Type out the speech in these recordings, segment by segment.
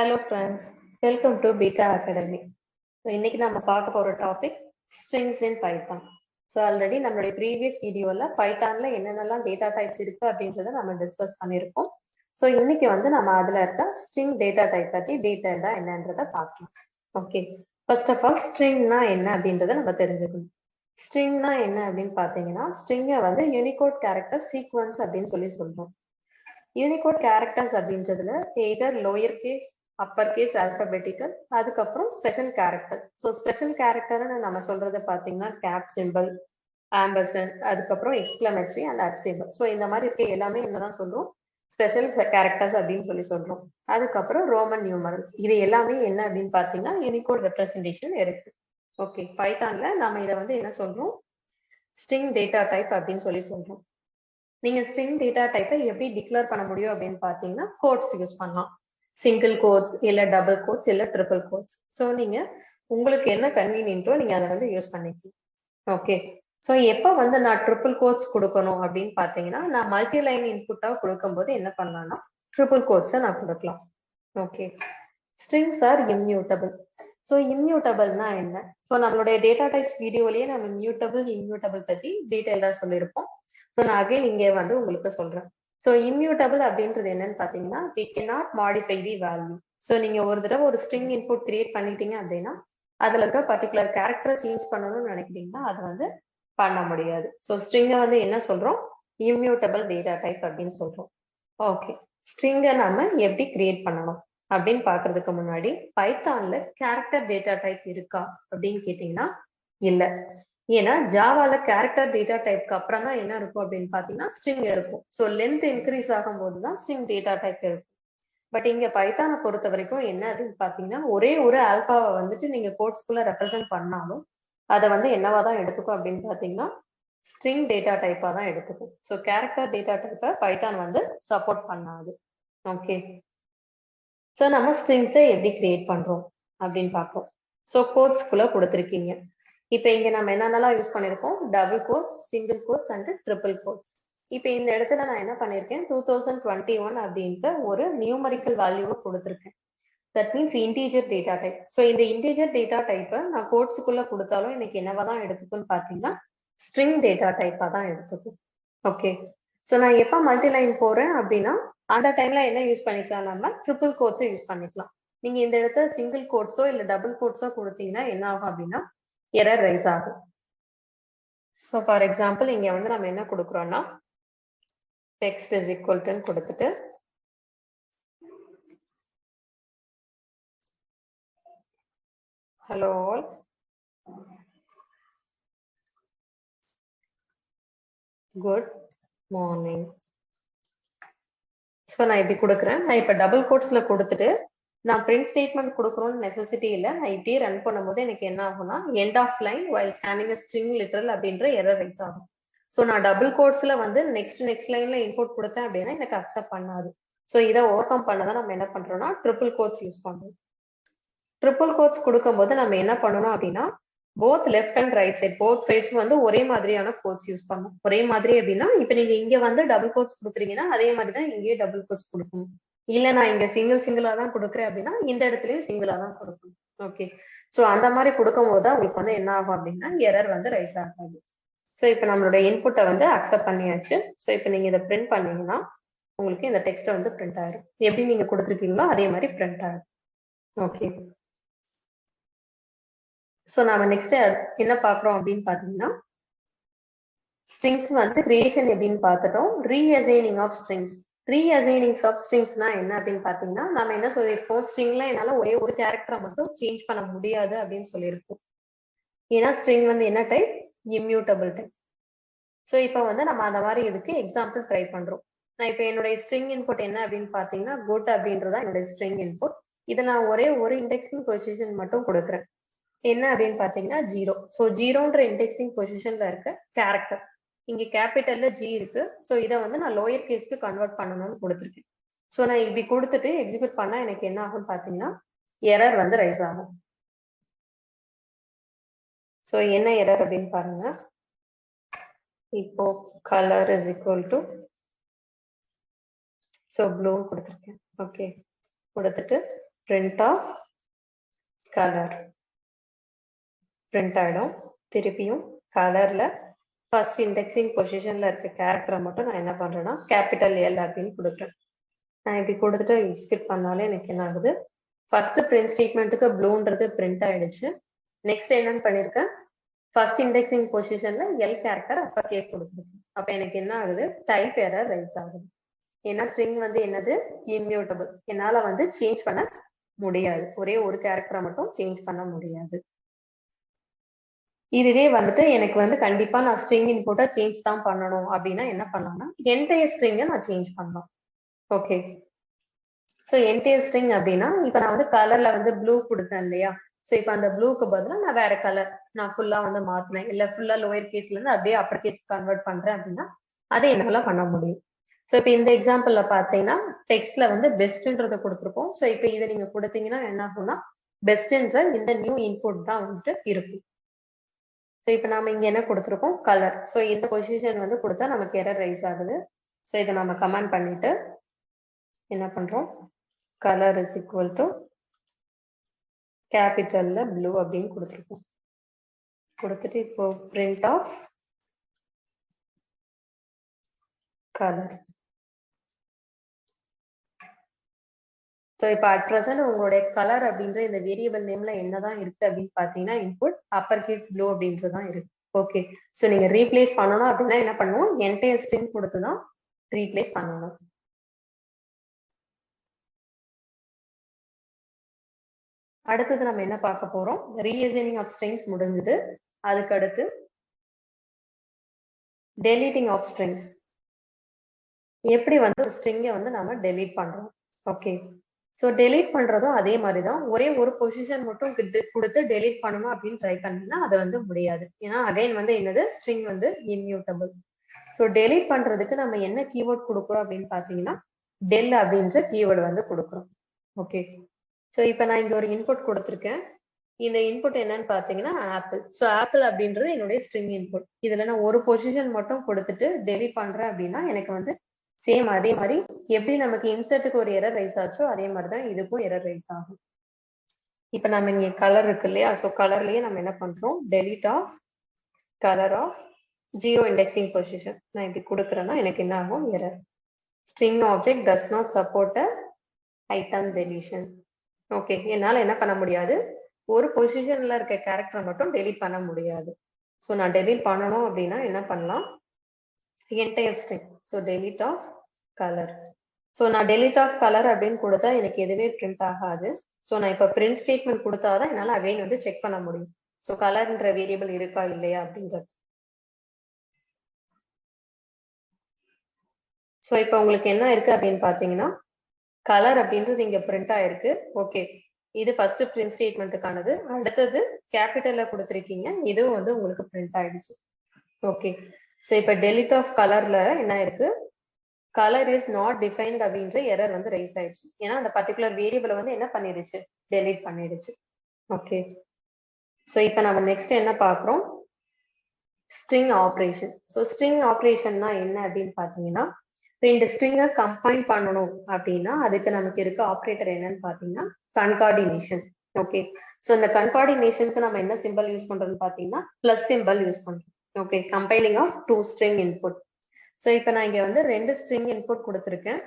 Hello friends, welcome to Beta Academy. So இன்னைக்கு நம்ம பார்க்க போற topic strings in Python. So already நம்மளுடைய ப்ரீவியஸ் வீடியோல பைத்தான்ல என்னென்னலாம் டேட்டா டைப்ஸ் இருக்கு அப்படின்றத நம்ம டிஸ்கஸ் பண்ணியிருக்கோம். ஸோ இன்னைக்கு நம்ம அதுல இருக்க ஸ்ட்ரிங் டேட்டா டைப் பத்தி டீட்டெயில்டா என்னன்றத பார்க்கலாம். ஓகே, ஃபர்ஸ்ட் ஆஃப் ஆல் ஸ்ட்ரிங்னா என்ன அப்படின்றத நம்ம தெரிஞ்சுக்கணும். ஸ்ட்ரிங்னா என்ன அப்படின்னு பார்த்தீங்கன்னா, ஸ்ட்ரிங்கை யூனிகோட் கேரக்டர் சீக்வன்ஸ் அப்படின்னு சொல்றோம். யூனிகோட் கேரக்டர்ஸ் அப்படின்றதுல either lower case, upper case, alphabetical, அதுக்கப்புறம் ஸ்பெஷல் கேரக்டர். ஸோ ஸ்பெஷல் கேரக்டர்னு நம்ம சொல்றது பார்த்தீங்கன்னா கேப் சிம்பிள், ஆம்பர்சன், அதுக்கப்புறம் exclamatory and at symbol. So இந்த மாதிரி இருக்க எல்லாமே என்னதான் சொல்றோம், ஸ்பெஷல் கேரக்டர்ஸ் அப்படின்னு சொல்றோம். அதுக்கப்புறம் ரோமன் நியூமரல்ஸ், இது எல்லாமே என்ன அப்படின்னு பார்த்தீங்கன்னா யூனிகோட் ரெப்ரஸன்டேஷன் இருக்கு. ஓகே, பைத்தான்ல நம்ம இதை என்ன சொல்றோம், ஸ்ட்ரிங் டேட்டா டைப் அப்படின்னு சொல்றோம். நீங்க ஸ்ட்ரிங் டேட்டா டைப்பை எப்படி டிக்ளேர் பண்ண முடியும் அப்படின்னு பார்த்தீங்கன்னா கோட்ஸ் யூஸ் பண்ணலாம். சிங்கிள் கோட்ஸ், இல்லை டபுள் கோட்ஸ், இல்லை ட்ரிபிள் கோட்ஸ். ஸோ நீங்க உங்களுக்கு என்ன கன்வீனியன்ட்டோ நீங்க அதை யூஸ் பண்ணிக்கலாம். ஓகே, ஸோ எப்போ நான் ட்ரிபிள் கோட்ஸ் கொடுக்கணும் அப்படின்னு பார்த்தீங்கன்னா, நான் மல்டி லைன் இன்புட்டாக கொடுக்கும்போது என்ன பண்ணலாம்னா ட்ரிபிள் கோட்ஸை நான் கொடுக்கலாம். Okay, strings are immutable. So இம்யூட்டபிள்னா என்ன? ஸோ நம்மளுடைய டேட்டா டைப்ஸ் வீடியோலயே நம்ம இம்யூட்டபிள் பற்றி டீட்டெயிலாக சொல்லியிருப்போம். ஸோ நான் அகைன் இங்கே உங்களுக்கு சொல்றேன். ஸோ இம்யூட்டபிள் அப்படின்றது என்னன்னு பார்த்தீங்கன்னா, we cannot modify the value. So நீங்க ஒரு தடவை ஒரு ஸ்ட்ரிங் இன்புட் கிரியேட் பண்ணிட்டீங்க அப்படின்னா அதுல இருக்க பர்டிகுலர் கேரக்டரை சேஞ்ச் பண்ணணும்னு நினைக்கிறீங்கன்னா அது பண்ண முடியாது. ஸோ ஸ்ட்ரிங்கை என்ன சொல்றோம், இம்யூட்டபிள் டேட்டா டைப் அப்படின்னு சொல்றோம். ஓகே, ஸ்ட்ரிங்கை நம்ம எப்படி கிரியேட் பண்ணணும் அப்படின்னு பாக்குறதுக்கு முன்னாடி பைத்தான்ல கேரக்டர் டேட்டா டைப் இருக்கா அப்படின்னு கேட்டீங்கன்னா இல்ல. ஏன்னா ஜாவால கேரக்டர் டேட்டா டைப்க்கு அப்புறம் தான் என்ன இருக்கும் அப்படின்னு பாத்தீங்கன்னா ஸ்ட்ரிங் இருக்கும். ஸோ லென்த் இன்க்ரீஸ் ஆகும் போதுதான் ஸ்ட்ரிங் டேட்டா டைப் இருக்கும். பட் இங்க பைத்தானை பொறுத்த வரைக்கும் என்ன அப்படின்னு பாத்தீங்கன்னா, ஒரே ஒரு ஆல்பாவை நீங்க கோட்ஸ்குள்ள ரெப்ரசென்ட் பண்ணாலும் அதை என்னவாதான் எடுத்துக்கும் அப்படின்னு பாத்தீங்கன்னா ஸ்ட்ரிங் டேட்டா டைப்பா தான் எடுத்துக்கும். ஸோ கேரக்டர் டேட்டா டைப்பை பைத்தான் சப்போர்ட் பண்ணாது. ஓகே, ஸோ நம்ம ஸ்ட்ரிங்ஸை எப்படி கிரியேட் பண்றோம் அப்படின்னு பார்ப்போம். ஸோ கோட்ஸ்குள்ள கொடுத்துருக்கீங்க. இப்போ இங்க நம்ம என்னென்னலாம் யூஸ் பண்ணிருக்கோம், double quotes, single quotes and triple quotes. இப்போ இந்த இடத்துல நான் என்ன பண்ணிருக்கேன், 2021 அப்படின்ற ஒரு நியூமரிக்கல் வேல்யூவை கொடுத்துருக்கேன். That means integer data type. So இந்த இன்டீஜர் டேட்டா டைப்பை நான் கோட்ஸுக்குள்ள கொடுத்தாலும் எனக்கு என்னவா தான் எடுத்துக்குன்னு பார்த்தீங்கன்னா ஸ்ட்ரிங் டேட்டா டைப்பா தான் எடுத்துக்கும். ஓகே, ஸோ நான் எப்போ மல்டி லைன் போறேன் அப்படின்னா அந்த டைம்ல என்ன யூஸ் பண்ணிக்கலாம், நம்ம ட்ரிபிள் கோட்ஸை யூஸ் பண்ணிக்கலாம். நீங்க இந்த இடத்துல சிங்கிள் கோட்ஸோ இல்லை டபுள் கோட்ஸோ கொடுத்தீங்கன்னா என்ன ஆகும் அப்படின்னா எரர் ரைஸ் ஆகும். ஸோ ஃபார் எக்ஸாம்பிள் இங்க நம்ம என்ன கொடுக்குறோம்னா டெக்ஸ்ட் இஸ் ஈக்குவல் டு கொடுத்துட்டு hello all, good morning. So நான் இப்படி கொடுக்குறேன். நான் இப்போ டபுள் கோட்ஸ்ல கொடுத்துட்டு நான் பிரிண்ட் ஸ்டேட்மெண்ட் கொடுக்கணும்னு நெசசிட்டி இல்லை. நான் இப்படியே ரன் பண்ணும்போது எனக்கு என்ன ஆகும்னா end of line while scanning string literal அப்படின்ற எரர் ரைஸ் ஆகும். ஸோ நான் டபுள் கோட்ஸ்ல நெக்ஸ்ட் லைன்ல இன்புட் கொடுத்தேன் அப்படின்னா எனக்கு அக்செப்ட் பண்ணாது. ஸோ இதை ஓவர் கம் பண்ணதான் நம்ம என்ன பண்றோம்னா ட்ரிபிள் கோட்ஸ் யூஸ் பண்றோம். ட்ரிபிள் கோட்ஸ் கொடுக்கும்போது நம்ம என்ன பண்ணணும் அப்படின்னா both left and right side both sides ஒரே மாதிரியான கோட்ஸ் யூஸ் பண்ணணும். ஒரே மாதிரி அப்படின்னா இப்ப நீங்க இங்க டபுள் கோட்ஸ் கொடுக்குறீங்கன்னா அதே மாதிரி தான் இங்கேயே டபுள் கோட்ஸ் கொடுக்கணும். இல்ல நான் இங்க சிங்கிளா தான் கொடுக்குறேன் அப்படின்னா இந்த இடத்துலயும் சிங்கிளா தான் கொடுக்கணும். ஓகே, ஸோ அந்த மாதிரி கொடுக்கும் போது தான் உங்களுக்கு என்ன ஆகும் அப்படின்னா எரர் ரைஸ் ஆகாது. ஸோ இப்போ நம்மளோட இன்புட்டை அக்செப்ட் பண்ணியாச்சு. ஸோ இப்போ நீங்க இதை பிரிண்ட் பண்ணீங்கன்னா உங்களுக்கு இந்த டெக்ஸ்ட்டை பிரிண்ட் ஆயிரும். எப்படி நீங்க கொடுத்துருக்கீங்களோ அதே மாதிரி பிரிண்ட் ஆயிரும். ஓகே, ஸோ நாம நெக்ஸ்ட் என்ன பார்க்குறோம் அப்படின்னு பார்த்தீங்கன்னா ஸ்ட்ரிங்ஸ் கிரியேஷன் எப்படின்னு பார்த்துட்டோம். Reassigning of strings. ரீஅசைனிங்ஸ் ஆஃப் ஸ்ட்ரிங்ஸ்னா என்ன அப்படின்னு பார்த்தீங்கன்னா நம்ம என்ன சொல்லியிருப்போம், ஸ்ட்ரிங்ல என்னால் ஒரே ஒரு கேரக்டரை மட்டும் சேஞ்ச் பண்ண முடியாது அப்படின்னு சொல்லியிருப்போம். ஏன்னா ஸ்ட்ரிங் என்ன டைப், இம்யூட்டபிள் டைப். ஸோ இப்போ நம்ம அந்த மாதிரி இதுக்கு எக்ஸாம்பிள் ட்ரை பண்றோம். நான் இப்போ என்னுடைய ஸ்ட்ரிங் இன்புட் என்ன அப்படின்னு பார்த்தீங்கன்னா குட் அப்படின்றதா என்னுடைய ஸ்ட்ரிங் இன்புட். இதை நான் ஒரே ஒரு இண்டெக்ஸிங் பொசிஷன் மட்டும் கொடுக்குறேன். என்ன அப்படின்னு பாத்தீங்கன்னா 0. ஸோ 0ன்ற இண்டெக்ஸிங் பொசிஷன்ல இருக்க கேரக்டர் இங்க கேபிட்டல்ல G இருக்கு. ஸோ இதை நான் லோயர் கேஸ்க்கு கன்வெர்ட் பண்ணணும்னு கொடுத்துருக்கேன். ஸோ நான் இப்படி கொடுத்துட்டு எக்ஸிக்யூட் பண்ணா எனக்கு என்ன ஆகும்னு பாத்தீங்கன்னா எரர் ரைஸ் ஆகும். ஸோ என்ன எரர் அப்படின்னு பாருங்க. இப்போ colour is equal to so blue கொடுத்துருக்கேன். ஓகே, கொடுத்துட்டு print of color print ஆயிடும். திருப்பியும் கலர்ல ஃபர்ஸ்ட் இண்டெக்ஸிங் பொசிஷன்ல இருக்க கேரக்டரை மட்டும் நான் என்ன பண்றேன்னா கேபிட்டல் எல் அப்படின்னு கொடுக்குறேன். நான் இப்படி கொடுத்துட்டு எக்ஸிக்யூட் பண்ணாலே எனக்கு என்ன ஆகுது, ஃபர்ஸ்ட் பிரிண்ட் ஸ்டேட்மெண்ட்டுக்கு ப்ளூன்றது பிரிண்ட் ஆயிடுச்சு. நெக்ஸ்ட் என்னன்னு பண்ணிருக்கேன், ஃபர்ஸ்ட் இண்டெக்ஸிங் பொசிஷன்ல எல் கேரக்டர் அப்பர் கேஸ் கொடுத்துருக்கேன். அப்ப எனக்கு என்ன ஆகுது, டைப் எரர் ரைஸ் ஆகுது. ஏன்னா ஸ்ட்ரிங் வந்து என்னது, இம்யூட்டபிள். என்னால வந்து சேஞ்ச் பண்ண முடியாது, ஒரே ஒரு கேரக்டரை மட்டும் சேஞ்ச் பண்ண முடியாது. இதுவே வந்துட்டு எனக்கு வந்து கண்டிப்பா நான் ஸ்ட்ரிங் இன்புட்டா சேஞ்ச் தான் பண்ணணும் அப்படின்னா என்ன பண்ணலாம்னா என்டையர் ஸ்ட்ரிங்கை நான் சேஞ்ச் பண்ணலாம். ஓகே, ஸோ என்டையர் ஸ்ட்ரிங் அப்படின்னா இப்போ நான் வந்து கலர்ல வந்து ப்ளூ கொடுத்தேன் இல்லையா, ஸோ இப்போ அந்த ப்ளூக்கு பதிலாக நான் வேற கலர் நான் ஃபுல்லா வந்து மாத்தினேன், இல்லை ஃபுல்லா லோயர் கேஸ்ல இருந்து அப்படியே அப்பர் கேஸ் கன்வெர்ட் பண்றேன் அப்படின்னா அதை என்னால பண்ண முடியும். ஸோ இப்போ இந்த எக்ஸாம்பிள்ல பார்த்தீங்கன்னா டெக்ஸ்ட்ல வந்து பெஸ்ட்ன்றதை கொடுத்துருக்கோம். ஸோ இப்போ இதை நீங்க கொடுத்தீங்கன்னா என்ன ஆகும்னா பெஸ்ட்ன்ற இந்த நியூ இன்புட் தான் வந்துட்டு இருக்கும். ஸோ இப்போ நாம இங்க என்ன கொடுத்துருக்கோம், கலர். ஸோ இந்த பொசிஷன் வந்து கொடுத்தா நமக்கு எரர் ரைஸ் ஆகுது. ஸோ இதை நம்ம கமெண்ட் பண்ணிட்டு என்ன பண்றோம், கலர் இஸ் ஈக்குவல் டு கேபிட்டல்ல ப்ளூ அப்படின்னு கொடுத்துருக்கோம். கொடுத்துட்டு இப்போ பிரிண்ட் ஆஃப் கலர். ஸோ இப்போ அட் ப்ரெசென்ட் உங்களுடைய கலர் அப்படின்ற இந்த வேரியபிள் நேம்ல என்னதான் இருக்கு அப்படின்னு பாத்தீங்கன்னா இன்புட் அப்பர் கேஸ் ப்ளூ அப்படின்றது தான் இருக்கு. ஓகே, ஸோ நீங்க ரீப்ளேஸ் பண்ணணும் அப்படின்னா என்ன பண்ணுவோம், என்டையர் ஸ்ட்ரிங் கொடுத்து தான் ரீப்ளேஸ் பண்ணணும். அடுத்தது நம்ம என்ன பார்க்க போறோம், ரீஅசைனிங் ஆஃப் ஸ்ட்ரிங்ஸ் முடிஞ்சது. அதுக்கு அடுத்து டெலீட்டிங் ஆஃப் ஸ்ட்ரிங்ஸ். எப்படி வந்து ஸ்ட்ரிங்கை வந்து நம்ம டெலீட் பண்றோம். ஓகே, ஸோ டெலீட் பண்றதும் அதே மாதிரி தான், ஒரே ஒரு பொசிஷன் மட்டும் கொடுத்து டெலீட் பண்ணணும் அப்படின்னு ட்ரை பண்ணீங்கன்னா அது வந்து முடியாது. ஏன்னா அகைன் வந்து என்னது, ஸ்ட்ரிங் வந்து இம்யூட்டபிள். ஸோ டெலீட் பண்றதுக்கு நம்ம என்ன கீவேர்ட் கொடுக்குறோம் அப்படின்னு பாத்தீங்கன்னா டெல் அப்படின்ற கீவேர்டு வந்து கொடுக்குறோம். ஓகே, ஸோ இப்போ நான் இங்க ஒரு இன்புட் கொடுத்துருக்கேன். இந்த இன்புட் என்னன்னு பாத்தீங்கன்னா ஆப்பிள். ஸோ ஆப்பிள் அப்படின்றது என்னுடைய ஸ்ட்ரிங் இன்புட். இதுல நான் ஒரு பொசிஷன் மட்டும் கொடுத்துட்டு டெலீட் பண்றேன் அப்படின்னா எனக்கு வந்து சேம் அதே மாதிரி எப்படி நமக்கு இன்சர்ட்டுக்கு ஒரு எரர் ரைஸ் ஆச்சோ அதே மாதிரிதான் இதுக்கும் எரர் ரைஸ் ஆகும். இப்ப நம்ம இங்க கலர் இருக்கு இல்லையா, ஸோ கலர்லயே நம்ம என்ன பண்றோம், delete of colour of 0 indexing position. நான் இப்படி கொடுக்குறேன்னா எனக்கு என்ன ஆகும், error. String object does not support item deletion. Okay, என்னால என்ன பண்ண முடியாது, ஒரு பொசிஷன்ல இருக்க கேரக்டரை மட்டும் டெலீட் பண்ண முடியாது. ஸோ நான் டெலீட் பண்ணணும் அப்படின்னா என்ன பண்ணலாம், entire string. So delete of colour. So நான் டெலீட் ஆஃப் கலர் அப்படின்னு கொடுத்தா எனக்கு எதுவே பிரிண்ட் ஆகாது. ஸோ நான் இப்போ பிரிண்ட் ஸ்டேட்மெண்ட் கொடுத்தாதான் என்னால் அகைன் வந்து செக் பண்ண முடியும் ஸோ கலர்ன்ற வேரியபிள் இருக்கா இல்லையா அப்படின்றது. ஸோ இப்போ உங்களுக்கு என்ன இருக்கு அப்படின்னு பார்த்தீங்கன்னா கலர் அப்படின்றது இங்க பிரிண்ட் ஆயிருக்கு. ஓகே, இது ஃபர்ஸ்ட் பிரிண்ட் ஸ்டேட்மெண்ட்டுக்கானது. அடுத்தது கேபிட்டல்ல கொடுத்துருக்கீங்க, இதுவும் வந்து உங்களுக்கு பிரிண்ட் ஆயிடுச்சு. ஓகே, ஸோ இப்போ டெலிட் ஆஃப் கலர்ல என்ன இருக்கு, கலர் இஸ் நாட் டிஃபைன்ட் அப்படின்ற எரர் வந்து ரைஸ் ஆயிடுச்சு. ஏன்னா அந்த பர்டிகுலர் வேரியபிளை வந்து என்ன பண்ணிடுச்சு, டெலீட் பண்ணிடுச்சு. ஓகே, ஸோ இப்போ நம்ம நெக்ஸ்ட் என்ன பார்க்குறோம், ஸ்ட்ரிங் ஆப்ரேஷன். ஸோ ஸ்ட்ரிங் ஆப்ரேஷன்னா என்ன அப்படின்னு பார்த்தீங்கன்னா ரெண்டு ஸ்ட்ரிங்கை கம்பைன் பண்ணணும் அப்படின்னா அதுக்கு நமக்கு இருக்க ஆப்ரேட்டர் என்னன்னு பார்த்தீங்கன்னா கன்கார்டினேஷன். ஓகே, ஸோ இந்த கன்கார்டினேஷனுக்கு நம்ம என்ன சிம்பிள் யூஸ் பண்றோம்னு பார்த்தீங்கன்னா பிளஸ் சிம்பிள் யூஸ் பண்றோம். Okay, combining of 2 string input. So இப்போ நான் இங்க வந்து 2 string input கொடுத்துருக்கேன்.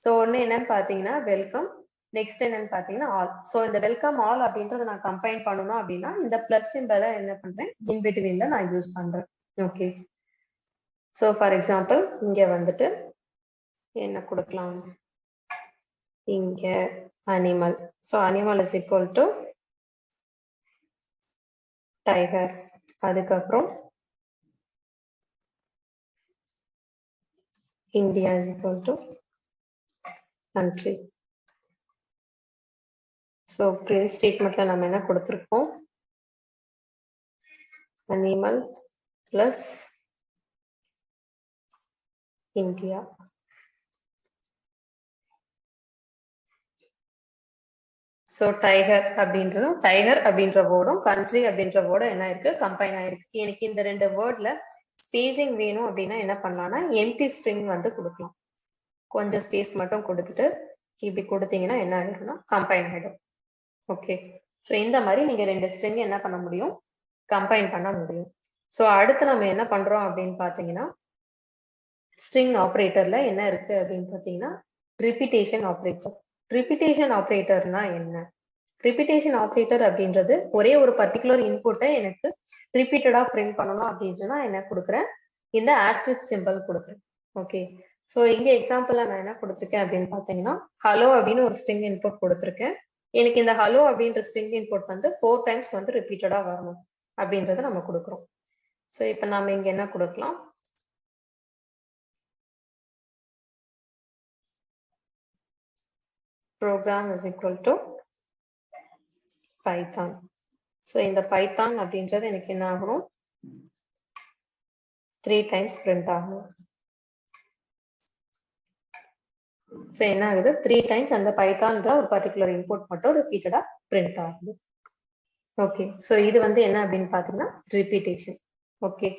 ஸோ ஒன்று என்னன்னு பார்த்தீங்கன்னா வெல்கம், நெக்ஸ்ட் என்னன்னு பார்த்தீங்கன்னா ஆல். ஸோ இந்த வெல்கம் ஆல் அப்படின்றத நான் கம்பைன் பண்ணணும் அப்படின்னா இந்த பிளஸ் சிம்பிளை என்ன பண்றேன், இன்பிட்வீன்ல நான் யூஸ் பண்றேன். ஓகே, ஸோ ஃபார் எக்ஸாம்பிள் இங்க வந்துட்டு என்ன கொடுக்கலாம், இங்க animal. So animal is equal to tiger. அதுக்கப்புறம் India is equal to country. So print ஸ்டேட்மெண்ட்ல நம்ம என்ன கொடுத்துருக்கோம், animal plus India. So tiger அப்படின்றதும் டைகர் அப்படின்ற வேர்டும் கண்ட்ரி அப்படின்ற வேர்டும் என்ன இருக்கு, கம்பைன் ஆயிருக்கு. எனக்கு இந்த ரெண்டு வேர்ட்ல ஸ்பேசிங் வேணும் அப்படின்னா என்ன பண்ணலாம்னா எம்டி ஸ்ட்ரிங் வந்து கொடுக்கலாம். கொஞ்சம் ஸ்பேஸ் மட்டும் கொடுத்துட்டு இப்படி கொடுத்தீங்கன்னா என்ன ஆகிடும்னா கம்பைன் ஆகிடும். ஓகே, ஸோ இந்த மாதிரி நீங்க 2 ஸ்ட்ரிங் என்ன பண்ண முடியும், கம்பைன் பண்ண முடியும். ஸோ அடுத்து நம்ம என்ன பண்றோம் அப்படின்னு பாத்தீங்கன்னா, ஸ்ட்ரிங் ஆப்ரேட்டர்ல என்ன இருக்கு அப்படின்னு பாத்தீங்கன்னா ரிப்பீட்டேஷன் ஆப்ரேட்டர். ரிப்பீட்டேஷன் ஆப்ரேட்டர்னா என்ன? ரிப்பீட்டேஷன் ஆப்ரேட்டர் அப்படின்றது ஒரே ஒரு பர்டிகுலர் இன்புட்டை எனக்கு ரிப்பீட்டடா பிரிண்ட் பண்ணணும் அப்படின்னா என்ன கொடுக்குறேன், இந்த ஆஸ்டரிஸ்க் சிம்பிள் கொடுக்குறேன். ஓகே, ஸோ இங்க எக்ஸாம்பிளா நான் என்ன கொடுத்துருக்கேன் அப்படின்னு பாத்தீங்கன்னா ஹலோ அப்படின்னு ஒரு ஸ்ட்ரிங் இன்புட் கொடுத்துருக்கேன். எனக்கு இந்த ஹலோ அப்படின்ற ஸ்ட்ரிங் இன்புட் வந்து 4 டைம்ஸ் வந்து ரிப்பீட்டடா வரணும் அப்படின்றத நம்ம கொடுக்குறோம். ஸோ இப்போ நாம இங்க என்ன கொடுக்கலாம், program is equal to python. So இந்த பைத்தான் அப்படின்றது எனக்கு என்ன ஆகணும், 3 டைம்ஸ் பிரிண்ட் ஆகணும். ஸோ என்ன ஆகுது, 3 டைம்ஸ் அந்த பைத்தான்ற ஒரு பர்டிகுலர் இன்புட் மட்டும் ரிப்பீட்டடா பிரிண்ட் ஆகுது. ஓகே, ஸோ இது வந்து என்ன அப்படின்னு பாத்தீங்கன்னா ரிப்பீட்டேஷன். ஓகே.